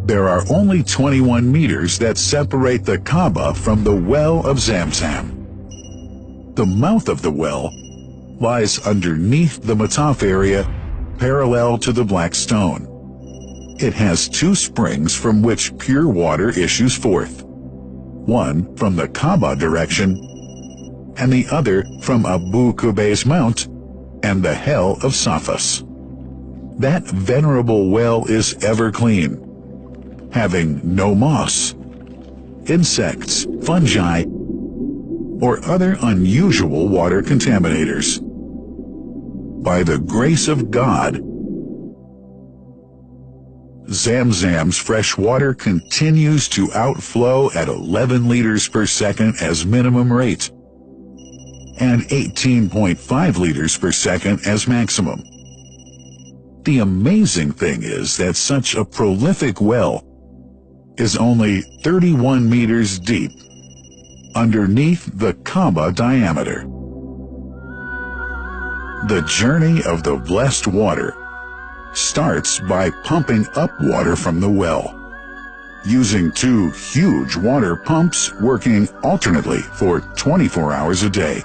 There are only 21 meters that separate the Kaaba from the well of Zamzam. The mouth of the well lies underneath the Mataf area, parallel to the black stone. It has two springs from which pure water issues forth, one from the Kaaba direction and the other from Abu Qubay's mount and the hell of Safas. That venerable well is ever clean, having no moss, insects, fungi, or other unusual water contaminators. By the grace of God, Zamzam's fresh water continues to outflow at 11 liters per second as minimum rate, and 18.5 liters per second as maximum. The amazing thing is that such a prolific well is only 31 meters deep, underneath the Kaaba diameter. The journey of the blessed water starts by pumping up water from the well, using two huge water pumps working alternately for 24 hours a day.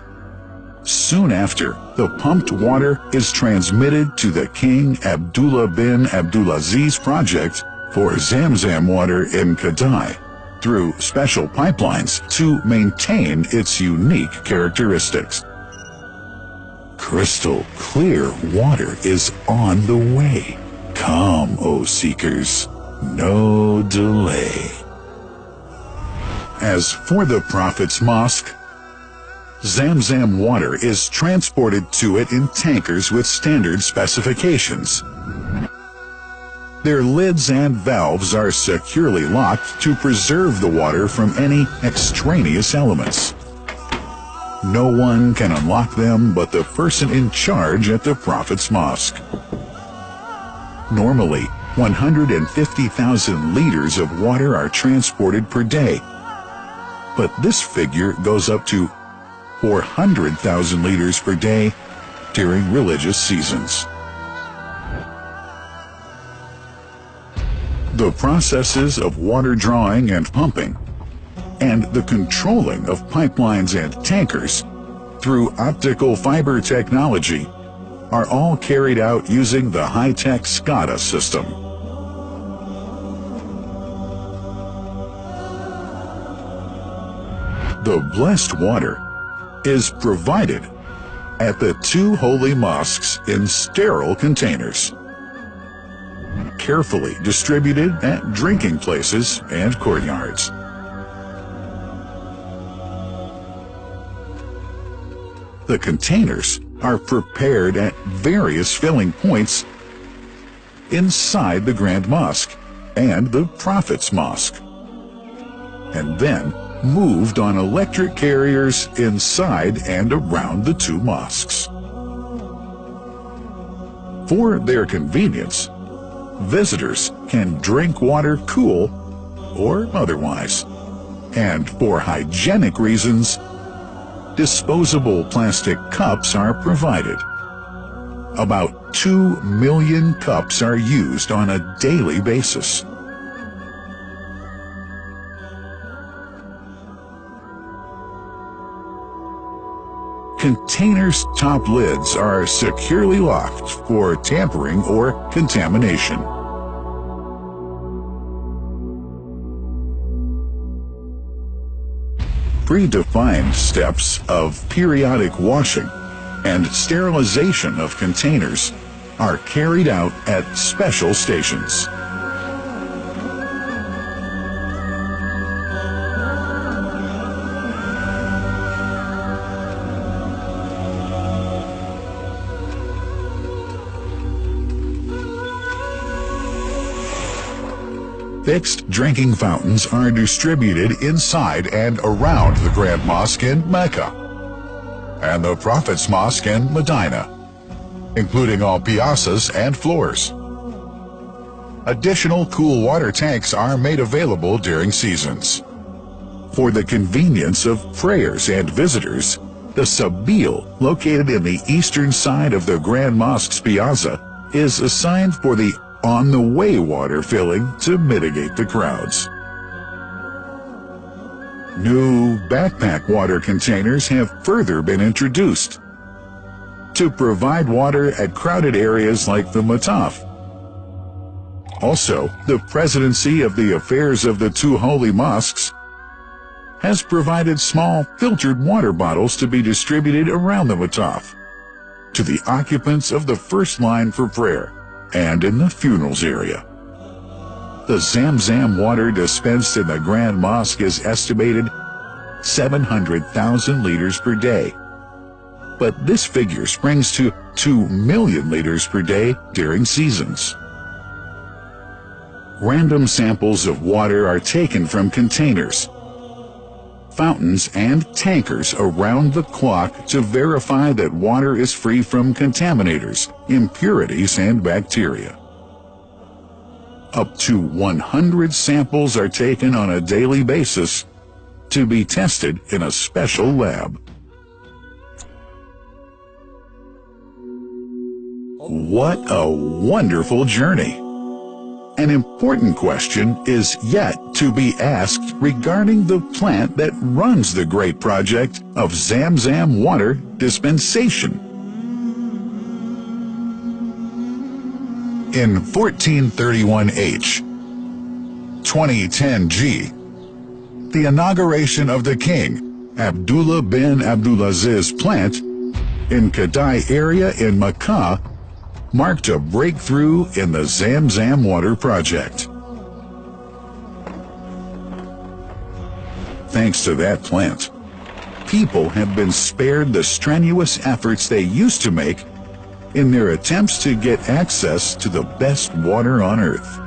Soon after, the pumped water is transmitted to the King Abdullah bin Abdulaziz project for Zamzam water in Kadai through special pipelines to maintain its unique characteristics. Crystal clear water is on the way. Come, O seekers, no delay. As for the Prophet's mosque, Zamzam water is transported to it in tankers with standard specifications. Their lids and valves are securely locked to preserve the water from any extraneous elements. No one can unlock them but the person in charge at the Prophet's mosque. Normally, 150,000 liters of water are transported per day, but this figure goes up to 400,000 liters per day during religious seasons. The processes of water drawing and pumping, and the controlling of pipelines and tankers through optical fiber technology are all carried out using the high-tech SCADA system. The blessed water is provided at the two holy mosques in sterile containers, carefully distributed at drinking places and courtyards. The containers are prepared at various filling points inside the Grand Mosque and the Prophet's Mosque, and then moved on electric carriers inside and around the two mosques. For their convenience, visitors can drink water cool or otherwise, and for hygienic reasons, disposable plastic cups are provided. About 2 million cups are used on a daily basis. Containers' top lids are securely locked for tampering or contamination. Predefined steps of periodic washing and sterilization of containers are carried out at special stations. Fixed drinking fountains are distributed inside and around the Grand Mosque in Mecca and the Prophet's Mosque in Medina, including all piazzas and floors. Additional cool water tanks are made available during seasons. For the convenience of prayers and visitors, the Sabil, located in the eastern side of the Grand Mosque's piazza, is assigned for the on-the-way water filling to mitigate the crowds. New backpack water containers have further been introduced to provide water at crowded areas like the Mataf. Also, the Presidency of the Affairs of the Two Holy Mosques has provided small filtered water bottles to be distributed around the Mataf to the occupants of the first line for prayer and in the funerals area. The Zamzam water dispensed in the Grand Mosque is estimated 700,000 liters per day, but this figure springs to 2 million liters per day during seasons. Random samples of water are taken from containers, fountains, and tankers around the clock to verify that water is free from contaminators, impurities, and bacteria. Up to 100 samples are taken on a daily basis to be tested in a special lab. What a wonderful journey! An important question is yet to be asked regarding the plant that runs the great project of Zamzam water dispensation. In 1431H, 2010G, the inauguration of the king, Abdullah bin Abdulaziz plant, in Kadai area in Makkah marked a breakthrough in the Zamzam water project. Thanks to that plant, people have been spared the strenuous efforts they used to make in their attempts to get access to the best water on earth.